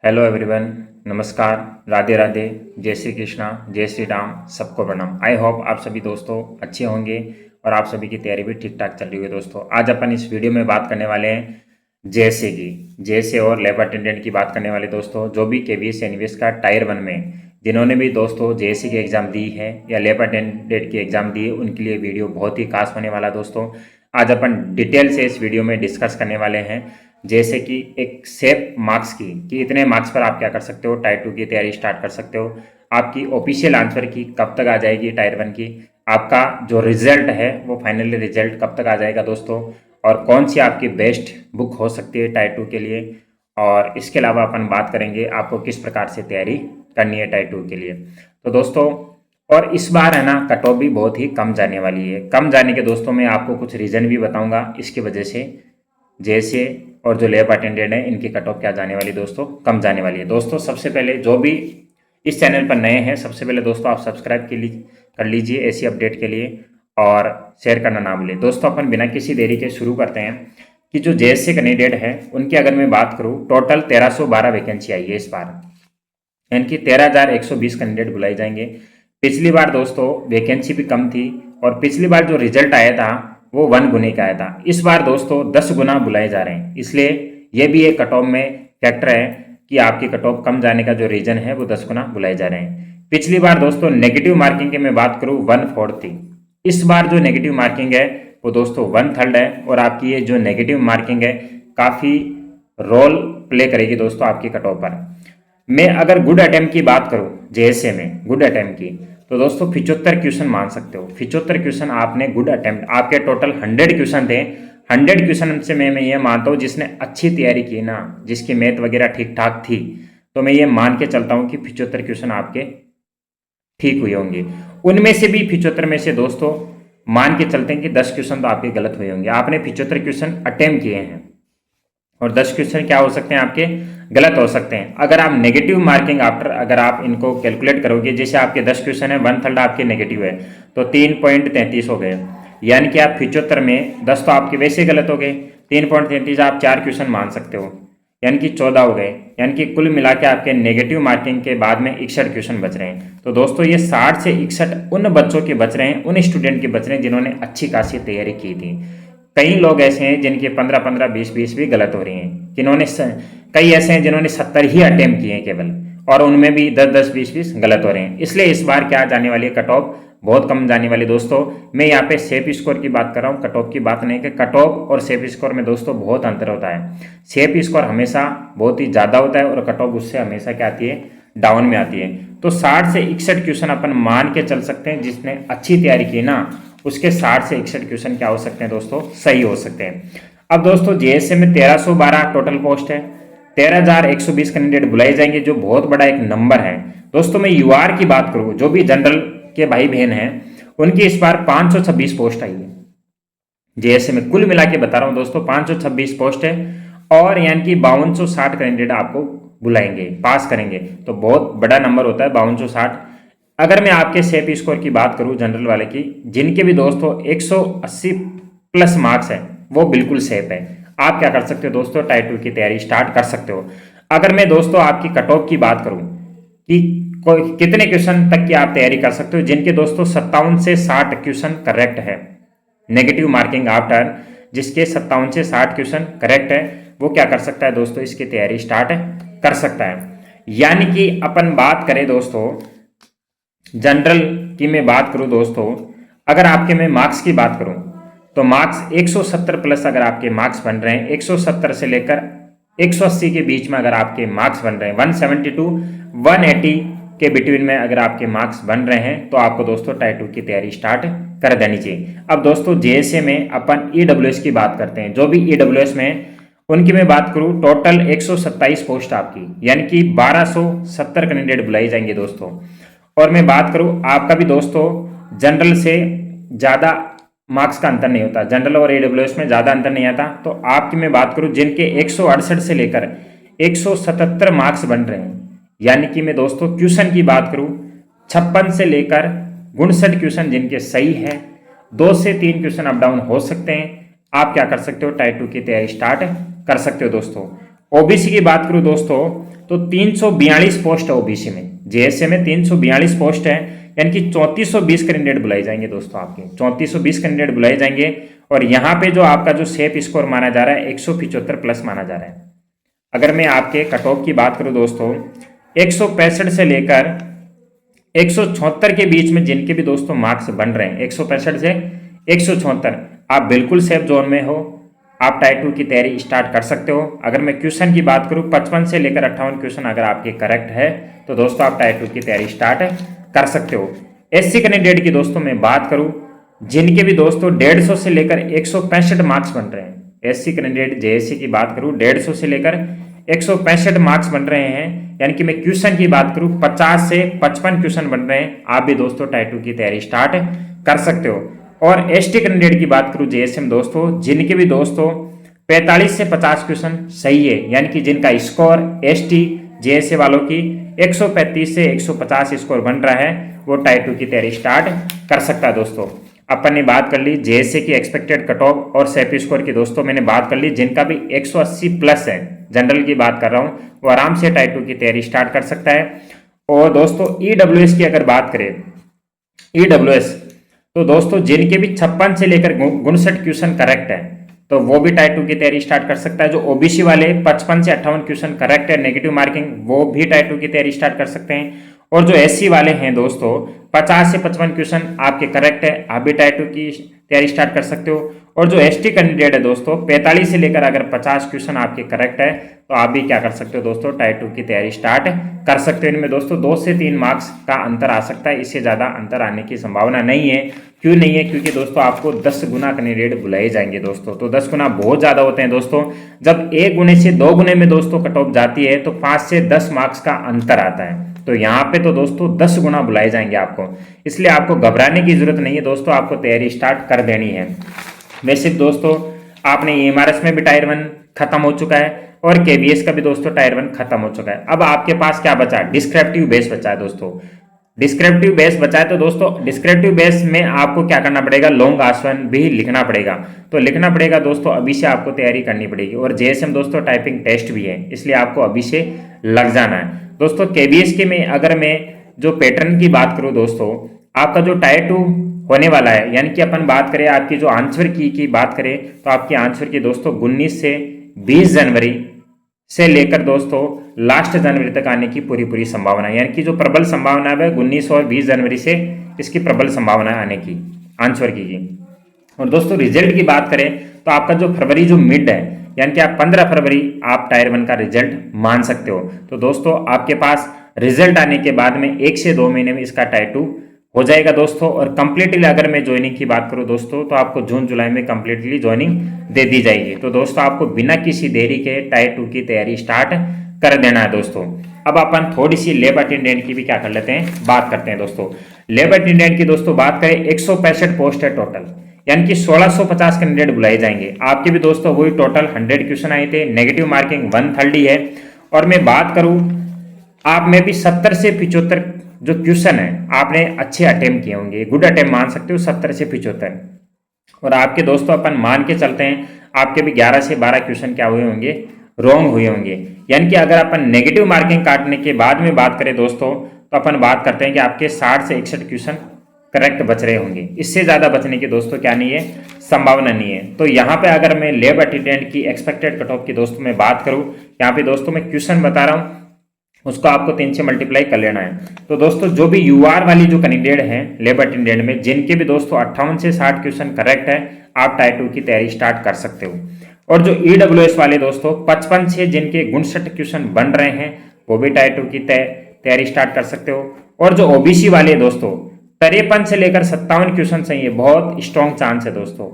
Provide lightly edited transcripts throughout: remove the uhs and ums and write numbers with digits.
Hello everyone, नमस्कार, राधे राधे, जय श्री कृष्णा, जय श्री राम, सबको प्रणाम। आई होप आप सभी दोस्तों अच्छे होंगे और आप सभी की तैयारी भी ठीक ठाक चल रही है। दोस्तों आज अपन इस वीडियो में बात करने वाले हैं जेएसए की। जेएसए और लैब अटेंडेंट की बात करने वाले दोस्तों, जो भी केवीएस एनवीएस का टायर 1 में जिन्होंने भी दोस्तों जेएसए की एग्ज़ाम दी है या लैब अटेंडेंट की एग्ज़ाम दी है, उनके लिए वीडियो बहुत ही खास होने वाला। दोस्तों आज अपन डिटेल से इस वीडियो में डिस्कस करने वाले हैं जैसे कि एक सेफ मार्क्स की कि इतने मार्क्स पर आप क्या कर सकते हो, टायर 2 की तैयारी स्टार्ट कर सकते हो। आपकी ऑफिशियल आंसर की कब तक आ जाएगी टायर 1 की, आपका जो रिजल्ट है वो फाइनली रिजल्ट कब तक आ जाएगा दोस्तों, और कौन सी आपकी बेस्ट बुक हो सकती है टायर 2 के लिए। और इसके अलावा अपन बात करेंगे आपको किस प्रकार से तैयारी करनी है टायर 2 के लिए। तो दोस्तों और इस बार है ना कट ऑफ भी बहुत ही कम जाने वाली है। कम जाने के दोस्तों मैं आपको कुछ रीज़न भी बताऊंगा इसकी वजह से जैसे और जो लैब अटेंडेंट है इनकी कट ऑफ क्या जाने वाली दोस्तों, कम जाने वाली है। दोस्तों सबसे पहले जो भी इस चैनल पर नए हैं, सबसे पहले दोस्तों आप सब्सक्राइब कर लीजिए ऐसी अपडेट के लिए, और शेयर करना ना भूलें। दोस्तों अपन बिना किसी देरी के शुरू करते हैं कि जो जेएसए कैंडिडेट है उनकी अगर मैं बात करूँ, टोटल 1312 वैकेंसी आई है इस बार, यानी कि 13,120 कैंडिडेट बुलाए जाएंगे। पिछली बार दोस्तों वैकेंसी भी कम थी और पिछली बार जो रिजल्ट आया था वो 1 गुने का आया था। इस बार दोस्तों 10 गुना बुलाए जा रहे हैं, इसलिए ये भी एक कट ऑफ में फैक्टर है कि आपकी कट ऑफ कम जाने का जो रीजन है वो 10 गुना बुलाए जा रहे हैं। पिछली बार दोस्तों नेगेटिव मार्किंग की मैं बात करूँ 1/4 थी, इस बार जो नेगेटिव मार्किंग है वो दोस्तों 1/3 है, और आपकी ये जो नेगेटिव मार्किंग है काफ़ी रोल प्ले करेगी दोस्तों आपकी कट ऑफ पर। मैं अगर गुड अटेम्प्ट की बात करूं जेएसए में गुड अटेम्प्ट की, तो दोस्तों 75 क्वेश्चन मान सकते हो। 75 क्वेश्चन आपने गुड अटेम्प्ट, आपके टोटल 100 क्वेश्चन थे। 100 क्वेश्चन से मैं ये मानता हूँ जिसने अच्छी तैयारी की ना, जिसकी मैथ वगैरह ठीक ठाक थी, तो मैं ये मान के चलता हूँ कि 75 क्वेश्चन आपके ठीक हुए होंगे। उनमें से भी 75 में से दोस्तों मान के चलते हैं कि 10 क्वेश्चन तो आपके गलत हुए होंगे। आपने 75 क्वेश्चन अटेम्प्ट किए हैं और 10 क्वेश्चन क्या हो सकते हैं आपके गलत हो सकते हैं। अगर आप नेगेटिव मार्किंग आफ्टर अगर आप इनको कैलकुलेट करोगे, जैसे आपके 10 क्वेश्चन है 1/3 आपके नेगेटिव है, तो 3.33 हो गए, यानी कि आप 75 में 10 तो आपके वैसे गलत हो गए, 3.33 आप 4 क्वेश्चन मान सकते हो, यानी कि 14 हो गए, यानी कि कुल मिला के आपके नेगेटिव मार्किंग के बाद में 61 क्वेश्चन बच रहे हैं। तो दोस्तों ये 60 से 61 उन बच्चों के बच रहे हैं, उन स्टूडेंट के बच रहे हैं जिन्होंने अच्छी खासी तैयारी की थी। कई लोग ऐसे हैं जिनके 15-15, 20-20 भी गलत हो रही हैं, जिन्होंने कई ऐसे हैं जिन्होंने 70 ही अटेम्प्ट किए हैं केवल, और उनमें भी 10-10, 20-20 गलत हो रहे हैं। इसलिए इस बार क्या जाने वाली है कट ऑफ बहुत कम जाने वाली दोस्तों। मैं यहाँ पे सेफ स्कोर की बात कर रहा हूँ, कट ऑफ की बात नहीं, कि कट ऑफ और सेफ स्कोर में दोस्तों बहुत अंतर होता है। सेफ स्कोर हमेशा बहुत ही ज़्यादा होता है और कट ऑफ उससे हमेशा क्या आती है, डाउन में आती है। तो 60 से 61 क्वेश्चन अपन मान के चल सकते हैं, जिसने अच्छी तैयारी की ना उसके 60 से 61 क्वेश्चन क्या हो सकते हैं दोस्तों, सही हो सकते हैं। अब दोस्तों जेएसए में 1312 टोटल पोस्ट है, 13,120 कैंडिडेट बुलाए जाएंगे, जो बहुत बड़ा एक नंबर है दोस्तों। मैं यूआर की बात करूँ, जो भी जनरल के भाई बहन हैं उनकी इस बार 526 पोस्ट आई है जेएसए में। कुल मिला के बता रहा हूँ दोस्तों 526 पोस्ट है, और यानी कि 5260 कैंडिडेट आपको बुलाएंगे, पास करेंगे, तो बहुत बड़ा नंबर होता है 5260। अगर मैं आपके सेफ स्कोर की बात करूं जनरल वाले की, जिनके भी दोस्तों 180 प्लस मार्क्स है, वो बिल्कुल सेफ है। आप क्या कर सकते हो दोस्तों, टायर 2 की तैयारी स्टार्ट कर सकते हो। अगर मैं दोस्तों आपकी कट ऑफ की बात करूं कि कितने क्वेश्चन तक की आप तैयारी कर सकते हो, जिनके दोस्तों 57 से 60 क्वेश्चन करेक्ट है, नेगेटिव मार्किंग आफ्टर जिसके 57 से 60 क्वेश्चन करेक्ट है, वो क्या कर सकता है दोस्तों, इसकी तैयारी स्टार्ट कर सकता है। यानी कि अपन बात करें दोस्तों जनरल की, मैं बात करूं दोस्तों, अगर आपके मैं मार्क्स की बात करूं तो मार्क्स 170 प्लस अगर आपके मार्क्स बन रहे हैं, 170 से लेकर 180 के बीच में अगर आपके मार्क्स बन रहे हैं, 172 180 के बिटवीन में अगर आपके मार्क्स बन रहे हैं, तो आपको दोस्तों टायर 2 की तैयारी स्टार्ट कर देनी चाहिए। अब दोस्तों जेएसए में अपन ईडब्ल्यूएस की बात करते हैं, जो भी ईडब्ल्यूएस में उनकी मैं बात करूं, टोटल 127 पोस्ट आपकी, यानी कि 1270 कैंडिडेट बुलाई जाएंगे दोस्तों। और मैं बात करूं आपका भी दोस्तों जनरल से ज़्यादा मार्क्स का अंतर नहीं होता, जनरल और ईडब्ल्यूएस में ज़्यादा अंतर नहीं आता। तो आपकी मैं बात करूं जिनके 168 से लेकर 177 मार्क्स बन रहे हैं, यानी कि मैं दोस्तों क्वेश्चन की बात करूं 56 से लेकर 59 क्वेश्चन जिनके सही है, 2 से 3 क्वेश्चन अप डाउन हो सकते हैं, आप क्या कर सकते हो, टायर 2 की तैयारी स्टार्ट कर सकते हो दोस्तों। ओबीसी की बात करूं दोस्तों तो 342 पोस्ट है ओबीसी में, जेएसए में 342 पोस्ट है, यानी कि 3420 कैंडिडेट बुलाए जाएंगे दोस्तों, आपके 3420 कैंडिडेट बुलाए जाएंगे। और यहाँ पे जो आपका जो सेफ स्कोर माना जा रहा है 175 प्लस माना जा रहा है। अगर मैं आपके कट ऑफ की बात करूं दोस्तों 165 से लेकर 176 के बीच में जिनके भी दोस्तों मार्क्स बन रहे हैं, 165 से 176, आप बिल्कुल सेफ जोन में हो, आप टाइप 2 की तैयारी स्टार्ट कर सकते हो। अगर मैं क्वेश्चन की बात करूं 55 से लेकर 58 क्वेश्चन अगर आपके करेक्ट है तो दोस्तों आप टाइप 2 की तैयारी स्टार्ट कर सकते हो। एससी कैंडिडेट की दोस्तों मैं बात करूं जिनके भी दोस्तों 150 से लेकर 165 मार्क्स बन रहे हैं, एससी कैंडिडेट जेएससी की बात करूं 150 से लेकर 165 मार्क्स बन रहे हैं, यानी कि मैं क्वेश्चन की बात करूं 50 से 55 क्वेश्चन बन रहे हैं, आप भी दोस्तों टाइप 2 की तैयारी स्टार्ट कर सकते हो। और एसटी कैंडिडेट की बात करूं जेएसएम दोस्तों जिनके भी दोस्तों 45 से 50 क्वेश्चन सही है, यानी कि जिनका स्कोर एसटी जेएसए वालों की 135 से 150 स्कोर बन रहा है, वो टाइप 2 की तैयारी स्टार्ट कर सकता है दोस्तों। अपन ने बात कर ली जेएसए की एक्सपेक्टेड कट ऑफ और सेफ स्कोर की दोस्तों मैंने बात कर ली, जिनका भी 180 प्लस है, जनरल की बात कर रहा हूं, वो आराम से टाइप 2 की तैयारी स्टार्ट कर सकता है। और दोस्तों ईडब्ल्यूएस की अगर बात करें, ईडब्ल्यूएस तो दोस्तों जिनके भी 56 से लेकर 59 क्वेश्चन करेक्ट है तो वो भी टाइप 2 की तैयारी स्टार्ट कर सकता है। जो ओबीसी वाले 55 से 58 क्वेश्चन करेक्ट है, नेगेटिव मार्किंग, वो भी टाइप 2 की तैयारी स्टार्ट कर सकते हैं। और जो एससी वाले हैं दोस्तों 50 से 55 क्वेश्चन आपके करेक्ट है, आप भी टाइप 2 की तैयारी स्टार्ट कर सकते हो। और जो एसटी कैंडिडेट है दोस्तों 45 से लेकर अगर 50 क्वेश्चन आपके करेक्ट है तो आप भी क्या कर सकते हो दोस्तों टाइप 2 की तैयारी स्टार्ट कर सकते हो। इनमें दोस्तों 2 से 3 मार्क्स का अंतर आ सकता है, इससे ज़्यादा अंतर आने की संभावना नहीं है। क्यों नहीं है? क्योंकि दोस्तों आपको 10 गुना कैंडिडेट बुलाए जाएंगे दोस्तों, तो 10 गुना बहुत ज़्यादा होते हैं दोस्तों। जब 1 गुने से 2 गुने में दोस्तों कट ऑफ जाती है तो 5 से 10 मार्क्स का अंतर आता है, तो यहाँ पे तो दोस्तों 10 गुना बुलाए जाएंगे आपको, इसलिए आपको घबराने की जरूरत नहीं है दोस्तों, आपको तैयारी स्टार्ट कर देनी है। वैसे दोस्तों आपने एमआरएस में भी टायर 1 खत्म हो चुका है और केबीएस का भी दोस्तों टायर 1 खत्म हो चुका है। अब आपके पास क्या बचा है? डिस्क्रिप्टिव बेस बचा है दोस्तों। डिस्क्रिप्टिव बेस बचा है तो दोस्तों डिस्क्रिप्टिव बेस में आपको क्या करना पड़ेगा? लॉन्ग आसवन भी लिखना पड़ेगा, तो लिखना पड़ेगा दोस्तों, अभी से आपको तैयारी करनी पड़ेगी। और जेएसएम दोस्तों टाइपिंग टेस्ट भी है, इसलिए आपको अभी से लग जाना है दोस्तों। केबीएस के में अगर मैं जो पैटर्न की बात करूं दोस्तों, आपका जो टायर 2 होने वाला है, यानी कि अपन बात करें आपकी जो आंसर की बात करें तो आपकी आंसर की दोस्तों 19 से 20 जनवरी से लेकर दोस्तों लास्ट जनवरी तक आने की पूरी संभावना है, यानी कि जो प्रबल संभावना है 19 और 20 जनवरी से इसकी प्रबल संभावना आने की आंसर की। और दोस्तों रिजल्ट की बात करें तो आपका जो फरवरी जो मिड है, यानी कि आप 15 फरवरी आप टायर 1 का रिजल्ट मान सकते हो। तो दोस्तों आपके पास रिजल्ट आने के बाद में 1 से 2 महीने में इसका टायर 2 हो जाएगा दोस्तों। और कंप्लीटली अगर मैं ज्वाइनिंग की बात करूं दोस्तों तो आपको जून जुलाई में कंप्लीटली ज्वाइनिंग दे दी जाएगी। तो दोस्तों आपको बिना किसी देरी के टायर 2 की तैयारी स्टार्ट कर देना है दोस्तों। अब अपन थोड़ी सी लैब अटेंडेंट की भी क्या कर लेते हैं, बात करते हैं दोस्तों। लैब अटेंडेंट की दोस्तों बात करें 165 पोस्ट है टोटल, यानी कि 1650 कैंडिडेट बुलाए जाएंगे। आपके भी दोस्तों वही टोटल 100 क्वेश्चन आए थे, नेगेटिव मार्किंग 130 है। और मैं बात करूं आप में भी 70 से 75 जो क्वेश्चन है आपने अच्छे अटेम्प्ट किए होंगे, गुड अटेम्प्ट मान सकते हो 70 से 75। और आपके दोस्तों अपन मान के चलते हैं आपके भी 11 से 12 क्वेश्चन क्या हुए होंगे, रॉन्ग हुए होंगे। यानी कि अगर अपन नेगेटिव मार्किंग काटने के बाद में बात करें दोस्तों तो अपन बात करते हैं कि आपके 60 से 61 क्वेश्चन करेक्ट बच रहे होंगे, इससे ज़्यादा बचने की दोस्तों क्या नहीं है, संभावना नहीं है। तो यहाँ पे अगर मैं लैब अटेंडेंट की एक्सपेक्टेड कट ऑफ की दोस्तों में बात करूँ, यहाँ पे दोस्तों मैं क्वेश्चन बता रहा हूँ, उसको आपको 3 से मल्टीप्लाई कर लेना है। तो दोस्तों जो भी यूआर वाली जो कैंडिडेट हैं लैब अटेंडेंट में, जिनके भी दोस्तों 58 से 60 क्वेश्चन करेक्ट है, आप टायर 2 की तैयारी स्टार्ट कर सकते हो। और जो ईडब्ल्यूएस वाले दोस्तों 55 से जिनके 59 क्वेश्चन बन रहे हैं, वो भी टायर 2 की तैयारी स्टार्ट कर सकते हो। और जो ओबीसी वाले दोस्तों 53 से लेकर 57 क्वेश्चन सही है, बहुत स्ट्रॉन्ग चांस है दोस्तों।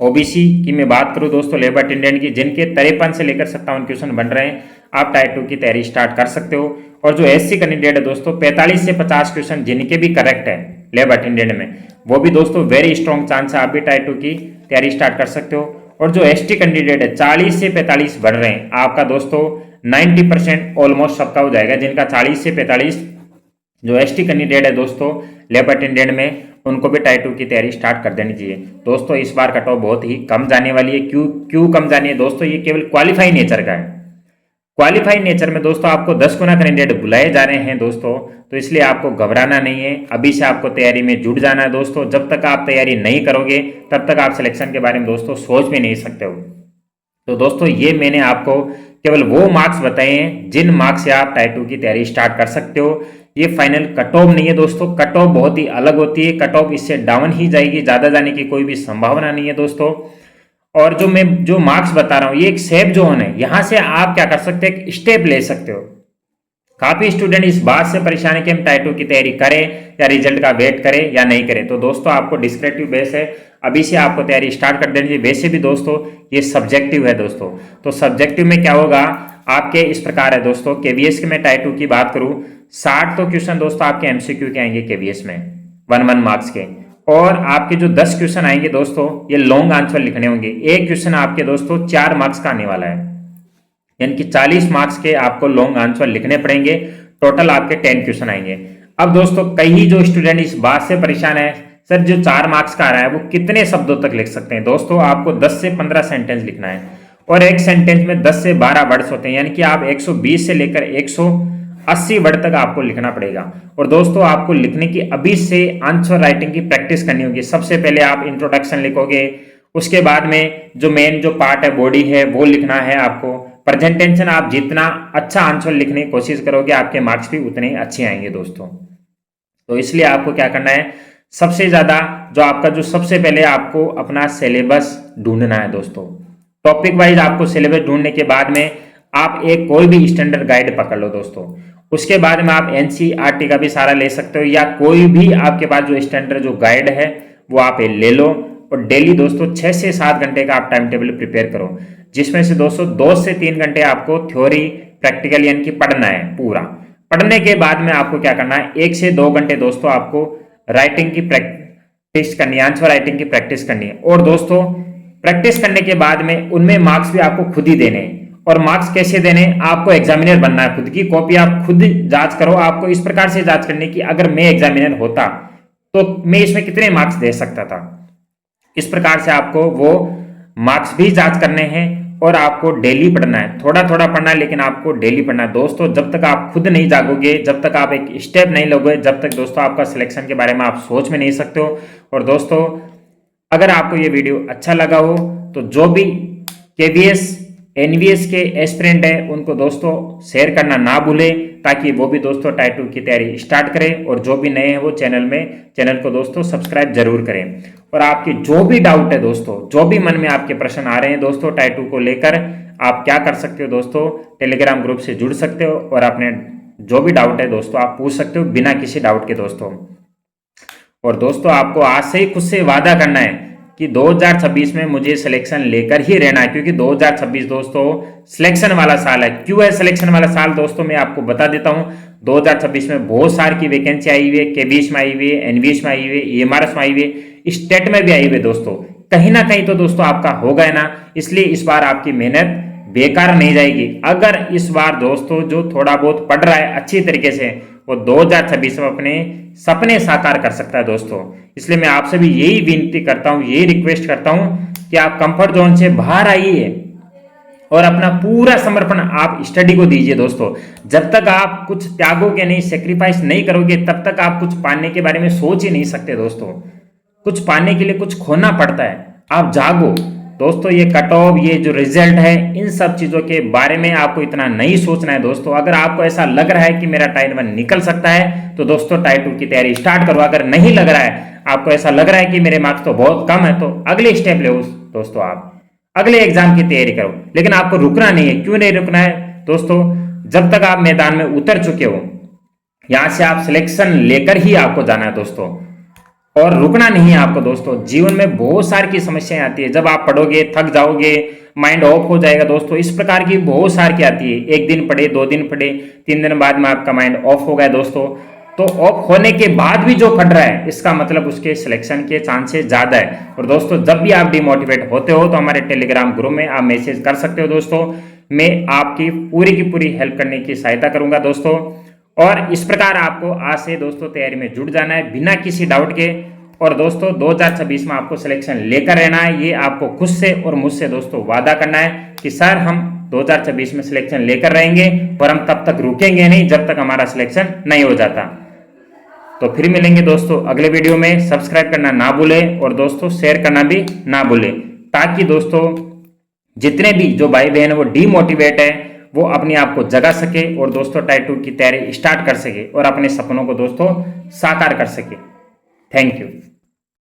ओबीसी की मैं बात करूं दोस्तों लैब अटेंडेंट की, जिनके 53 से लेकर 57 क्वेश्चन बन रहे हैं, आप टायर 2 की तैयारी स्टार्ट कर सकते हो। और जो एससी कैंडिडेट है दोस्तों 45 से 50 क्वेश्चन जिनके भी करेक्ट है लैब अटेंडेंट में, वो भी दोस्तों वेरी स्ट्रॉन्ग चांस है, आप भी टायर 2 की तैयारी स्टार्ट कर सकते हो। और जो एसटी कैंडिडेट है 40 से 45 बढ़ रहे हैं, आपका दोस्तों 90% ऑलमोस्ट सबका हो जाएगा। जिनका 40 से 45 जो एसटी कैंडिडेट है दोस्तों लैब अटेंडेंट में, उनको भी टायर 2 की तैयारी स्टार्ट कर देनी चाहिए दोस्तों। इस बार कट ऑफ बहुत ही कम जाने वाली है। क्यों कम जानी है दोस्तों? ये केवल क्वालिफाई नेचर का है, क्वालिफाइड नेचर में दोस्तों आपको 10 गुना कैंडिडेट बुलाए जा रहे हैं दोस्तों, तो इसलिए आपको घबराना नहीं है। अभी से आपको तैयारी में जुट जाना है दोस्तों। जब तक आप तैयारी नहीं करोगे तब तक आप सिलेक्शन के बारे में दोस्तों सोच भी नहीं सकते हो। तो दोस्तों ये मैंने आपको केवल वो मार्क्स बताए हैं जिन मार्क्स से आप टाइप 2 की तैयारी स्टार्ट कर सकते हो। ये फाइनल कट ऑफ नहीं है दोस्तों, कट ऑफ बहुत ही अलग होती है, कट ऑफ इससे डाउन ही जाएगी, ज़्यादा जाने की कोई भी संभावना नहीं है दोस्तों। और जो मार्क्स बता रहा हूँ ये एक सेफ जोन है, यहाँ से आप क्या कर सकते हैं, एक स्टेप ले सकते हो। काफी स्टूडेंट इस बात से परेशान है कि हम टाइप 2 की तैयारी करें या रिजल्ट का वेट करें या नहीं करें। तो दोस्तों आपको डिस्क्रिप्टिव बेस है, अभी से आपको तैयारी स्टार्ट कर देनी चाहिए। वैसे भी दोस्तों ये सब्जेक्टिव है दोस्तों, तो सब्जेक्टिव में क्या होगा आपके इस प्रकार है दोस्तों। केवीएस के मैं टाइप 2 की बात करूं, 60 तो क्वेश्चन दोस्तों आपके एमसीक्यू के आएंगे केवीएस में 1 मार्क्स के, और आपके जो 10 क्वेश्चन आएंगे दोस्तों ये लॉन्ग आंसर लिखने होंगे। एक क्वेश्चन आपके दोस्तों 4 मार्क्स का आने वाला है, यानी कि 40 मार्क्स के आपको लॉन्ग आंसर लिखने पड़ेंगे। टोटल आपके 10 क्वेश्चन आएंगे। अब दोस्तों कई जो स्टूडेंट इस बात से परेशान है, सर जो 4 मार्क्स का आ रहा है वो कितने शब्दों तक लिख सकते हैं। दोस्तों आपको 10 से 15 सेंटेंस लिखना है, और एक सेंटेंस में 10 से 12 वर्ड्स होते हैं, यानी कि आप 120 से लेकर 180 वर्ड तक आपको लिखना पड़ेगा। और दोस्तों आपको लिखने की अभी से आंसर राइटिंग की प्रैक्टिस करनी होगी। सबसे पहले आप इंट्रोडक्शन लिखोगे, उसके बाद में जो मेन जो पार्ट है बॉडी है वो लिखना है आपको। प्रेजेंटेशन आप जितना अच्छा आंसर लिखने की कोशिश करोगे आपके मार्क्स भी उतने अच्छे आएंगे दोस्तों। तो इसलिए आपको क्या करना है, सबसे ज्यादा जो आपका जो सबसे पहले आपको अपना सिलेबस ढूंढना है दोस्तों। टॉपिक वाइज आपको सिलेबस ढूंढने के बाद में आप एक कोई भी स्टैंडर्ड गाइड पकड़ लो दोस्तों। उसके बाद में आप एनसीईआरटी का भी सहारा ले सकते हो, या कोई भी आपके पास जो स्टैंडर्ड जो गाइड है वो आप ले लो। और डेली दोस्तों 6 से 7 घंटे का आप टाइम टेबल प्रिपेयर करो, जिसमें से दोस्तों 2 से 3 घंटे आपको थ्योरी प्रैक्टिकल यानी कि पढ़ना है पूरा। पढ़ने के बाद में आपको क्या करना है, 1 से 2 घंटे दोस्तों आपको राइटिंग की प्रैक्टिस करनी है, आंसर राइटिंग की प्रैक्टिस करनी है। और दोस्तों प्रैक्टिस करने के बाद में उनमें मार्क्स भी आपको खुद ही देने हैं। और मार्क्स कैसे देने, आपको एग्जामिनर बनना है, खुद की कॉपी आप खुद जांच करो। आपको इस प्रकार से जांच करनी कि अगर मैं एग्जामिनर होता तो मैं इसमें कितने मार्क्स दे सकता था। इस प्रकार से आपको वो मार्क्स भी जांच करने हैं, और आपको डेली पढ़ना है। थोड़ा थोड़ा पढ़ना है लेकिन आपको डेली पढ़ना है दोस्तों। जब तक आप खुद नहीं जागोगे, जब तक आप एक स्टेप नहीं लोगे, जब तक दोस्तों आपका सिलेक्शन के बारे में आप सोच में नहीं सकते हो। और दोस्तों अगर आपको ये वीडियो अच्छा लगा हो तो जो भी केवीएस एनवीएस के एस्पिरेंट है उनको दोस्तों शेयर करना ना भूले, ताकि वो भी दोस्तों टाइप 2 की तैयारी स्टार्ट करें। और जो भी नए हैं वो चैनल को दोस्तों सब्सक्राइब जरूर करें। और आपकी जो भी डाउट है दोस्तों, जो भी मन में आपके प्रश्न आ रहे हैं दोस्तों टाइप 2 को लेकर, आप क्या कर सकते हो दोस्तों, टेलीग्राम ग्रुप से जुड़ सकते हो और अपने जो भी डाउट है दोस्तों आप पूछ सकते हो बिना किसी डाउट के दोस्तों। और दोस्तों आपको आज से ही खुद से वादा करना है कि 2026 में मुझे सिलेक्शन लेकर ही रहना है, क्योंकि 2026 दोस्तों सिलेक्शन वाला साल है। क्यों है सिलेक्शन वाला साल दोस्तों, मैं आपको बता देता हूं। 2026 में बहुत सारी की वैकेंसी आई हुई है, केवीएस में आई हुई है, एनवीएस में आई हुई है, ईएमआरएस में आई हुई है, स्टेट में भी आई हुई है दोस्तों। कहीं ना कहीं तो दोस्तों आपका होगा है ना, इसलिए इस बार आपकी मेहनत बेकार नहीं जाएगी। अगर इस बार दोस्तों जो थोड़ा बहुत पढ़ रहा है अच्छी तरीके से, वो 2026 में अपने सपने साकार कर सकता है दोस्तों। इसलिए मैं आपसे भी यही विनती करता हूं, यही रिक्वेस्ट करता हूं कि आप कंफर्ट जोन से बाहर आइए और अपना पूरा समर्पण आप स्टडी को दीजिए दोस्तों। जब तक आप कुछ त्यागोगे नहीं, सेक्रीफाइस नहीं करोगे, तब तक आप कुछ पाने के बारे में सोच ही नहीं सकते दोस्तों। कुछ पाने के लिए कुछ खोना पड़ता है। आप जागो दोस्तों। ये कट ऑफ, ये जो रिजल्ट है, इन सब चीजों के बारे में आपको इतना नहीं सोचना है दोस्तों। अगर आपको ऐसा लग रहा है कि मेरा टाइप 1 निकल सकता है तो दोस्तों टाइप 2 की तैयारी स्टार्ट करो। अगर नहीं लग रहा है, आपको ऐसा लग रहा है कि मेरे मार्क्स तो बहुत कम है, तो अगले स्टेप ले दोस्तों, आप अगले एग्जाम की तैयारी करो। लेकिन आपको रुकना नहीं है। क्यों नहीं रुकना है दोस्तों, जब तक आप मैदान में उतर चुके हो, यहां से आप सिलेक्शन लेकर ही आपको जाना है दोस्तों। और रुकना नहीं है आपको दोस्तों। जीवन में बहुत सारी की समस्याएं आती है, जब आप पढ़ोगे थक जाओगे, माइंड ऑफ हो जाएगा दोस्तों। इस प्रकार की बहुत सारी की आती है। 1 दिन पढ़े, 2 दिन पढ़े, 3 दिन बाद में आपका माइंड ऑफ हो गया दोस्तों। तो ऑफ होने के बाद भी जो पढ़ रहा है, इसका मतलब उसके सिलेक्शन के चांसेस ज्यादा है। और दोस्तों जब भी आप डिमोटिवेट होते हो तो हमारे टेलीग्राम ग्रुप में आप मैसेज कर सकते हो दोस्तों। मैं आपकी पूरी की पूरी हेल्प करने की सहायता करूंगा दोस्तों। और इस प्रकार आपको आज से दोस्तों तैयारी में जुट जाना है बिना किसी डाउट के। और दोस्तों 2026 में आपको सिलेक्शन लेकर रहना है, ये आपको खुद से और मुझसे दोस्तों वादा करना है कि सर हम 2024 में सिलेक्शन लेकर रहेंगे और हम तब तक रुकेंगे नहीं जब तक हमारा सिलेक्शन नहीं हो जाता। तो फिर मिलेंगे दोस्तों अगले वीडियो में। सब्सक्राइब करना ना भूलें और दोस्तों शेयर करना भी ना भूलें, ताकि दोस्तों जितने भी जो भाई बहन वो डीमोटिवेट है वो अपने आप को जगा सके और दोस्तों टाइप 2 की तैयारी स्टार्ट कर सके और अपने सपनों को दोस्तों साकार कर सके। Thank you.